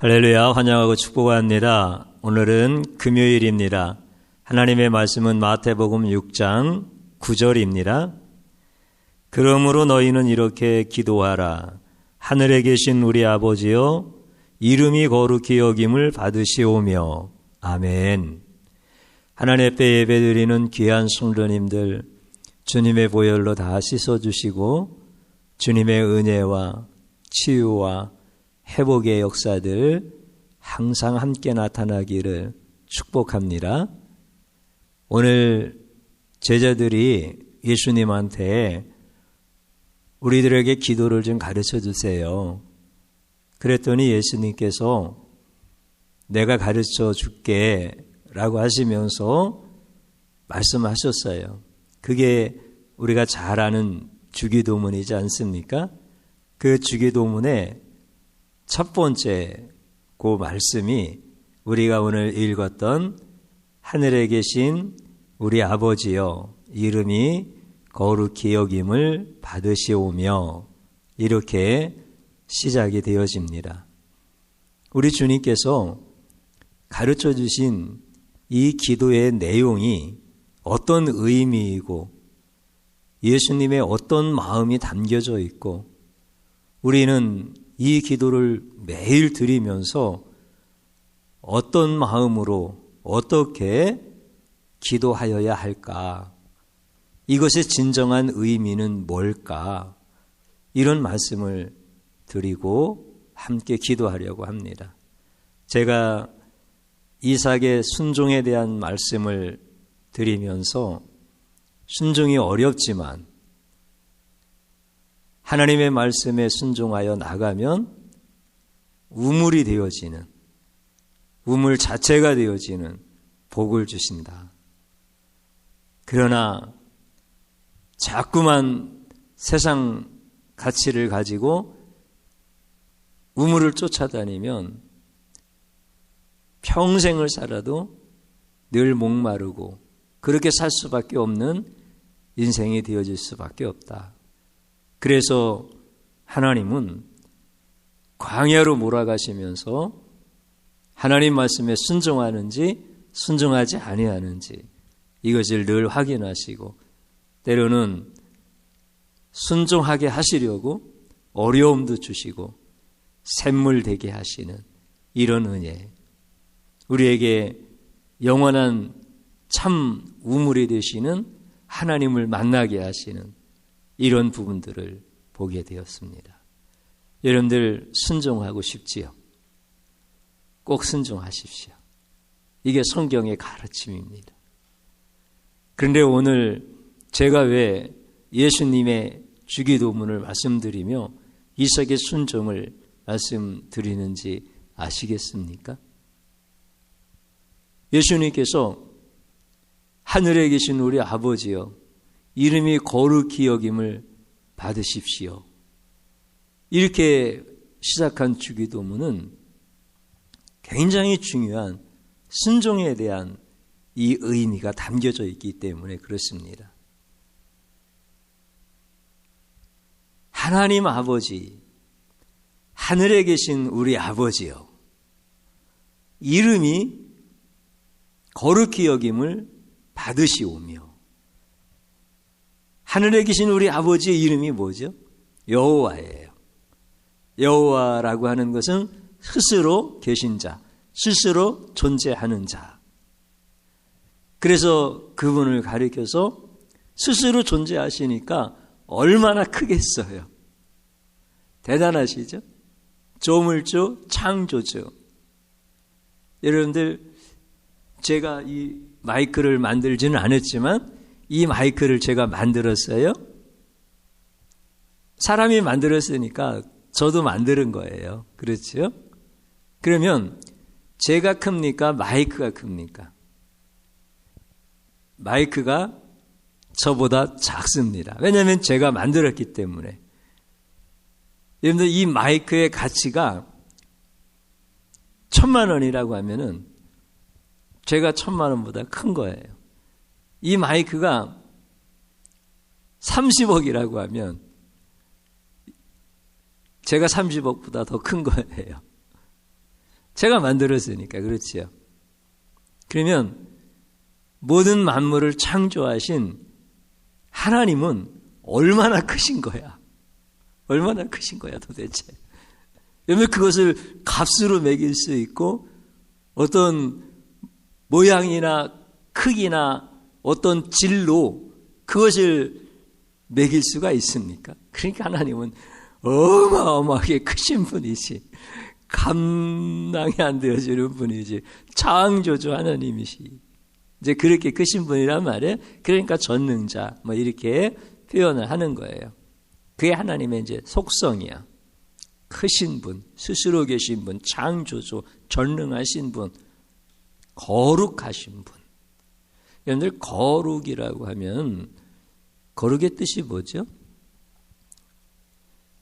할렐루야, 환영하고 축복합니다. 오늘은 금요일입니다. 하나님의 말씀은 마태복음 6장 9절입니다. 그러므로 너희는 이렇게 기도하라. 하늘에 계신 우리 아버지여, 이름이 거룩히 여김을 받으시오며. 아멘. 하나님 앞에 예배드리는 귀한 성도님들, 주님의 보혈로 다 씻어주시고 주님의 은혜와 치유와 회복의 역사들 항상 함께 나타나기를 축복합니다. 오늘 제자들이 예수님한테 우리들에게 기도를 좀 가르쳐 주세요. 그랬더니 예수님께서 내가 가르쳐 줄게 라고 하시면서 말씀하셨어요. 그게 우리가 잘 아는 주기도문이지 않습니까? 그 주기도문의 첫 번째 그 말씀이 우리가 오늘 읽었던 하늘에 계신 우리 아버지여, 이름이 거룩히 여김을 받으시오며, 이렇게 시작이 되어집니다. 우리 주님께서 가르쳐 주신 이 기도의 내용이 어떤 의미이고 예수님의 어떤 마음이 담겨져 있고, 우리는 이 기도를 매일 드리면서 어떤 마음으로 어떻게 기도하여야 할까? 이것의 진정한 의미는 뭘까? 이런 말씀을 드리고 함께 기도하려고 합니다. 제가 이삭의 순종에 대한 말씀을 드리면서 순종이 어렵지만 하나님의 말씀에 순종하여 나가면 우물이 되어지는, 우물 자체가 되어지는 복을 주신다. 그러나 자꾸만 세상 가치를 가지고 우물을 쫓아다니면 평생을 살아도 늘 목마르고 그렇게 살 수밖에 없는 인생이 되어질 수밖에 없다. 그래서 하나님은 광야로 몰아가시면서 하나님 말씀에 순종하는지 순종하지 아니하는지 이것을 늘 확인하시고, 때로는 순종하게 하시려고 어려움도 주시고 샘물 되게 하시는 이런 은혜, 우리에게 영원한 참 우물이 되시는 하나님을 만나게 하시는 이런 부분들을 보게 되었습니다. 여러분들 순종하고 싶지요? 꼭 순종하십시오. 이게 성경의 가르침입니다. 그런데 오늘 제가 왜 예수님의 주기도문을 말씀드리며 이삭의 순종을 말씀드리는지 아시겠습니까? 예수님께서 하늘에 계신 우리 아버지여, 이름이 거룩히 여김을 받으십시오. 이렇게 시작한 주기도문은 굉장히 중요한 순종에 대한 이 의미가 담겨져 있기 때문에 그렇습니다. 하나님 아버지, 하늘에 계신 우리 아버지여, 이름이 거룩히 여김을 받으시오며. 하늘에 계신 우리 아버지의 이름이 뭐죠? 여호와예요. 여호와라고 하는 것은 스스로 계신 자, 스스로 존재하는 자. 그래서 그분을 가리켜서 스스로 존재하시니까 얼마나 크겠어요. 대단하시죠? 조물주 창조주. 여러분들, 제가 이 마이크를 만들지는 않았지만 이 마이크를 제가 만들었어요. 사람이 만들었으니까 저도 만드는 거예요. 그렇죠? 그러면 제가 큽니까? 마이크가 큽니까? 마이크가 저보다 작습니다. 왜냐하면 제가 만들었기 때문에. 여러분들, 이 마이크의 가치가 1,000만 원이라고 하면은 제가 1,000만 원보다 큰 거예요. 이 마이크가 30억이라고 하면 제가 30억보다 더 큰 거예요. 제가 만들었으니까. 그렇지요. 그러면 모든 만물을 창조하신 하나님은 얼마나 크신 거야. 얼마나 크신 거야 도대체. 여러분, 그것을 값으로 매길 수 있고 어떤 모양이나 크기나 어떤 질로 그것을 매길 수가 있습니까? 그러니까 하나님은 어마어마하게 크신 분이지, 감당이 안 되어지는 분이지, 창조주 하나님이시. 이제 그렇게 크신 분이란 말이에요. 그러니까 전능자 뭐 이렇게 표현을 하는 거예요. 그게 하나님의 이제 속성이야. 크신 분, 스스로 계신 분, 창조주, 전능하신 분, 거룩하신 분. 여러분들, 거룩이라고 하면 거룩의 뜻이 뭐죠?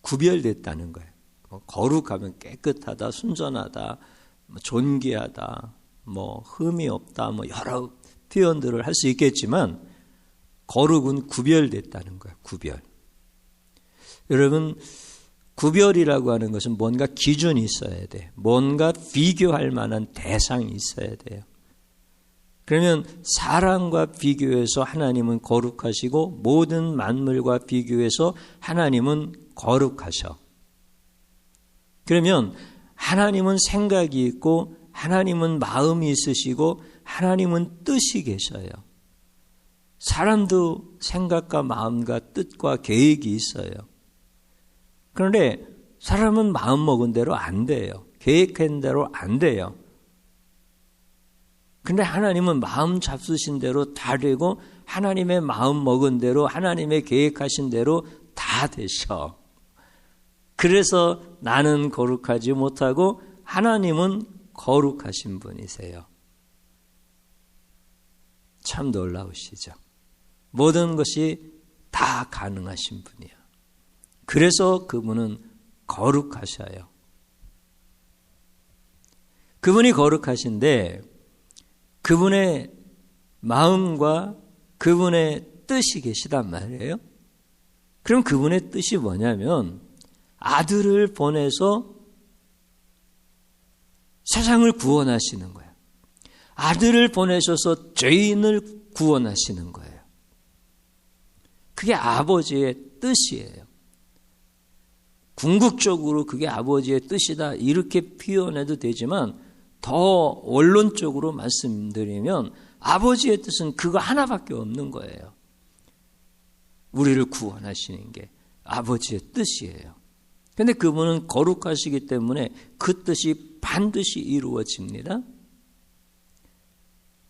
구별됐다는 거예요. 거룩하면 깨끗하다, 순전하다, 존귀하다, 흠이 없다, 여러 표현들을 할 수 있겠지만 거룩은 구별됐다는 거예요. 구별. 여러분, 구별이라고 하는 것은 뭔가 기준이 있어야 돼. 뭔가 비교할 만한 대상이 있어야 돼요. 그러면 사람과 비교해서 하나님은 거룩하시고 모든 만물과 비교해서 하나님은 거룩하셔. 그러면 하나님은 생각이 있고 하나님은 마음이 있으시고 하나님은 뜻이 계셔요. 사람도 생각과 마음과 뜻과 계획이 있어요. 그런데 사람은 마음 먹은 대로 안 돼요. 계획한 대로 안 돼요. 근데 하나님은 마음 잡수신 대로 다 되고 하나님의 마음 먹은 대로 하나님의 계획하신 대로 다 되셔. 그래서 나는 거룩하지 못하고 하나님은 거룩하신 분이세요. 참 놀라우시죠. 모든 것이 다 가능하신 분이야. 그래서 그분은 거룩하셔요. 그분이 거룩하신데 그분의 마음과 그분의 뜻이 계시단 말이에요. 그럼 그분의 뜻이 뭐냐면 아들을 보내서 세상을 구원하시는 거예요. 아들을 보내셔서 죄인을 구원하시는 거예요. 그게 아버지의 뜻이에요. 궁극적으로 그게 아버지의 뜻이다 이렇게 표현해도 되지만 더 원론적으로 말씀드리면 아버지의 뜻은 그거 하나밖에 없는 거예요. 우리를 구원하시는 게 아버지의 뜻이에요. 그런데 그분은 거룩하시기 때문에 그 뜻이 반드시 이루어집니다.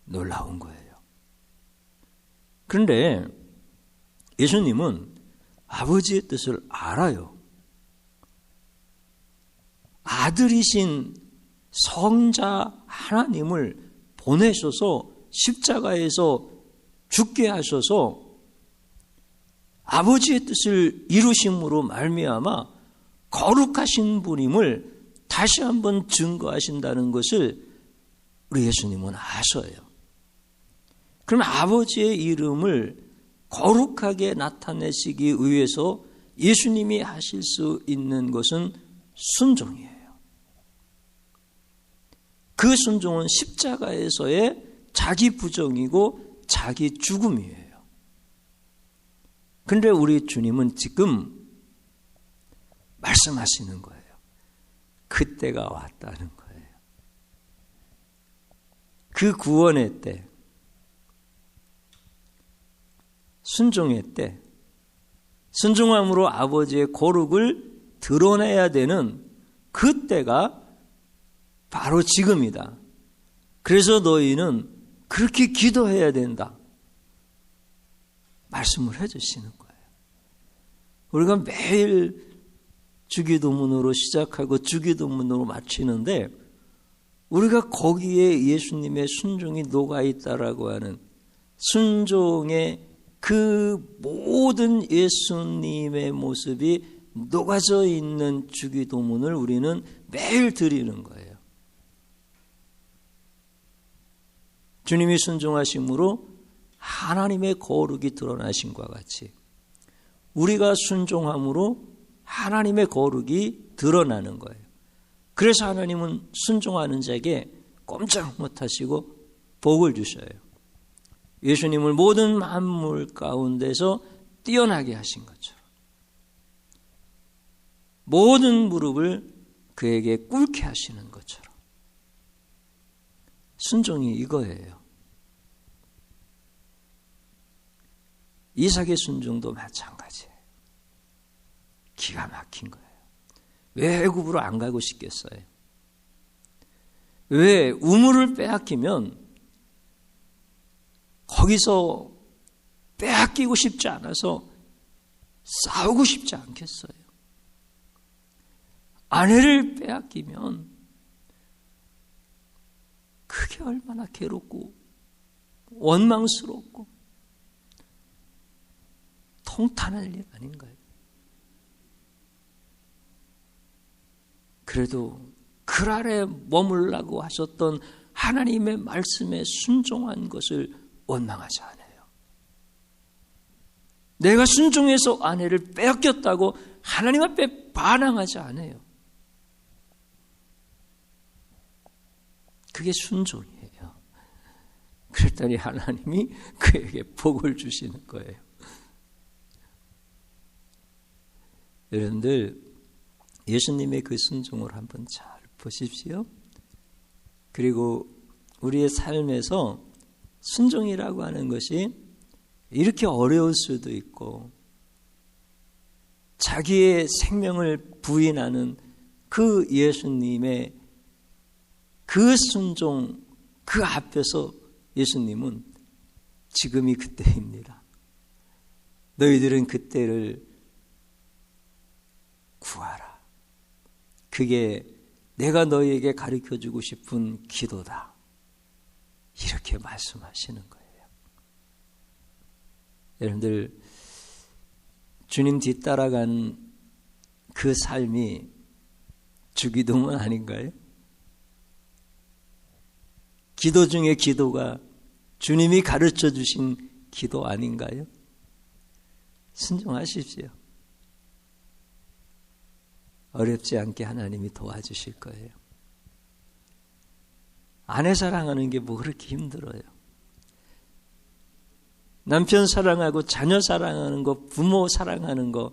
놀라운 거예요. 그런데 예수님은 아버지의 뜻을 알아요. 아들이신 성자 하나님을 보내셔서 십자가에서 죽게 하셔서 아버지의 뜻을 이루심으로 말미암아 거룩하신 분임을 다시 한번 증거하신다는 것을 우리 예수님은 아셔요. 그럼 아버지의 이름을 거룩하게 나타내시기 위해서 예수님이 하실 수 있는 것은 순종이에요. 그 순종은 십자가에서의 자기 부정이고 자기 죽음이에요. 그런데 우리 주님은 지금 말씀하시는 거예요. 그때가 왔다는 거예요. 그 구원의 때, 순종의 때, 순종함으로 아버지의 거룩을 드러내야 되는 그때가 바로 지금이다. 그래서 너희는 그렇게 기도해야 된다. 말씀을 해주시는 거예요. 우리가 매일 주기도문으로 시작하고 주기도문으로 마치는데 우리가 거기에 예수님의 순종이 녹아있다라고 하는 순종의 그 모든 예수님의 모습이 녹아져 있는 주기도문을 우리는 매일 드리는 거예요. 주님이 순종하심으로 하나님의 거룩이 드러나신 것과 같이 우리가 순종함으로 하나님의 거룩이 드러나는 거예요. 그래서 하나님은 순종하는 자에게 꼼짝 못하시고 복을 주셔요. 예수님을 모든 만물 가운데서 뛰어나게 하신 것처럼 모든 무릎을 그에게 꿇게 하시는 것처럼 순종이 이거예요. 이삭의 순종도 마찬가지예요. 기가 막힌 거예요. 왜 애굽으로 안 가고 싶겠어요? 왜 우물을 빼앗기면 거기서 빼앗기고 싶지 않아서 싸우고 싶지 않겠어요? 아내를 빼앗기면 그게 얼마나 괴롭고 원망스럽고 통탄할 일 아닌가요? 그래도 그 아래 머물라고 하셨던 하나님의 말씀에 순종한 것을 원망하지 않아요. 내가 순종해서 아내를 빼앗겼다고 하나님 앞에 반항하지 않아요. 그게 순종이에요. 그랬더니 하나님이 그에게 복을 주시는 거예요. 여러분들 예수님의 그 순종을 한번 잘 보십시오. 그리고 우리의 삶에서 순종이라고 하는 것이 이렇게 어려울 수도 있고 자기의 생명을 부인하는 그 예수님의 그 순종 그 앞에서 예수님은 지금이 그때입니다. 너희들은 그때를 구하라. 그게 내가 너희에게 가르쳐주고 싶은 기도다. 이렇게 말씀하시는 거예요. 여러분들 주님 뒤따라간 그 삶이 주기도문 아닌가요? 기도 중에 기도가 주님이 가르쳐 주신 기도 아닌가요? 순종하십시오. 어렵지 않게 하나님이 도와주실 거예요. 아내 사랑하는 게 뭐 그렇게 힘들어요? 남편 사랑하고 자녀 사랑하는 거, 부모 사랑하는 거,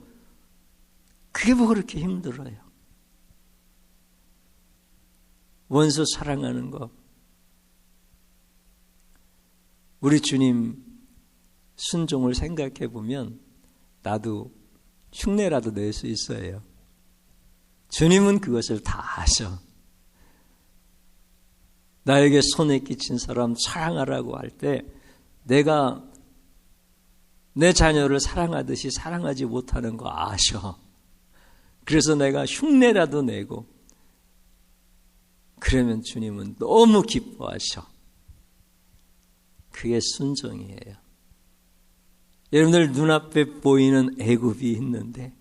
그게 뭐 그렇게 힘들어요? 원수 사랑하는 거. 우리 주님 순종을 생각해 보면 나도 흉내라도 낼 수 있어요. 주님은 그것을 다 아셔. 나에게 손에 끼친 사람 사랑하라고 할 때 내가 내 자녀를 사랑하듯이 사랑하지 못하는 거 아셔. 그래서 내가 흉내라도 내고 그러면 주님은 너무 기뻐하셔. 그게 순종이에요. 여러분들 눈앞에 보이는 애굽이 있는데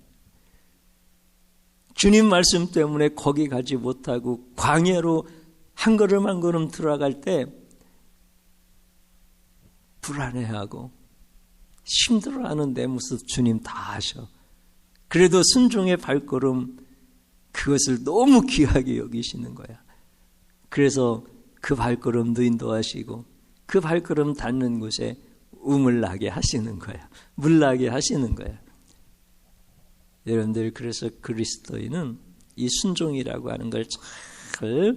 주님 말씀 때문에 거기 가지 못하고 광야로 한 걸음 한 걸음 들어갈 때 불안해하고 힘들어하는 내 모습 주님 다 아셔. 그래도 순종의 발걸음 그것을 너무 귀하게 여기시는 거야. 그래서 그 발걸음도 인도하시고 그 발걸음 닿는 곳에 우물 나게 하시는 거야. 물 나게 하시는 거야. 여러분들 그래서 그리스도인은 이 순종이라고 하는 걸 잘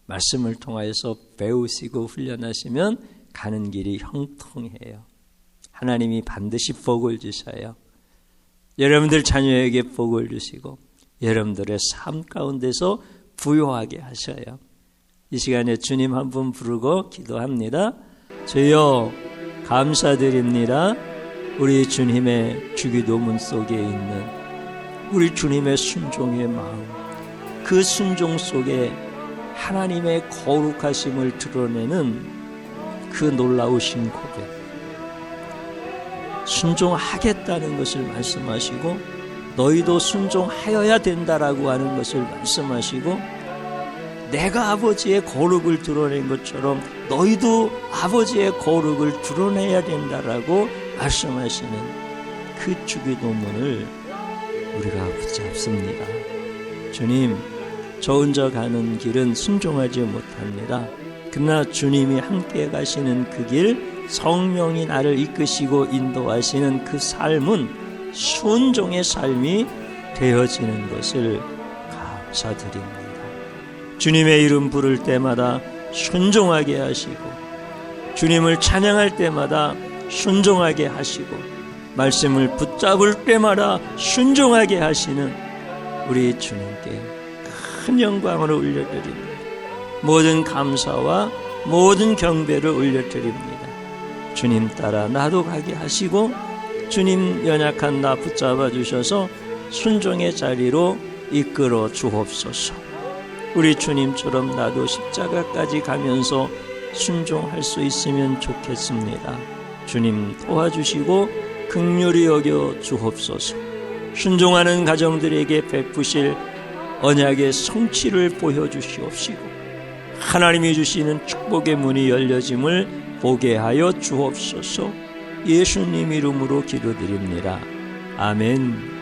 말씀을 통하여서 배우시고 훈련하시면 가는 길이 형통해요. 하나님이 반드시 복을 주셔요. 여러분들 자녀에게 복을 주시고 여러분들의 삶 가운데서 부요하게 하셔요. 이 시간에 주님 한 분 부르고 기도합니다. 주여 감사드립니다. 우리 주님의 주기도문 속에 있는 우리 주님의 순종의 마음, 그 순종 속에 하나님의 거룩하심을 드러내는 그 놀라우신 고백, 순종하겠다는 것을 말씀하시고 너희도 순종하여야 된다라고 하는 것을 말씀하시고 내가 아버지의 거룩을 드러낸 것처럼 너희도 아버지의 거룩을 드러내야 된다라고 말씀하시는 그 주기도문을 우리가 붙잡습니다. 주님, 저 혼자 가는 길은 순종하지 못합니다. 그러나 주님이 함께 가시는 그 길, 성령이 나를 이끄시고 인도하시는 그 삶은 순종의 삶이 되어지는 것을 감사드립니다. 주님의 이름 부를 때마다 순종하게 하시고 주님을 찬양할 때마다 순종하게 하시고 말씀을 붙잡을 때마다 순종하게 하시는 우리 주님께 큰 영광을 올려드립니다. 모든 감사와 모든 경배를 올려드립니다. 주님 따라 나도 가게 하시고 주님 연약한 나 붙잡아 주셔서 순종의 자리로 이끌어 주옵소서. 우리 주님처럼 나도 십자가까지 가면서 순종할 수 있으면 좋겠습니다. 주님 도와주시고 긍휼히 여겨 주옵소서. 순종하는 가정들에게 베푸실 언약의 성취를 보여주시옵시고 하나님이 주시는 축복의 문이 열려짐을 보게 하여 주옵소서. 예수님 이름으로 기도드립니다. 아멘.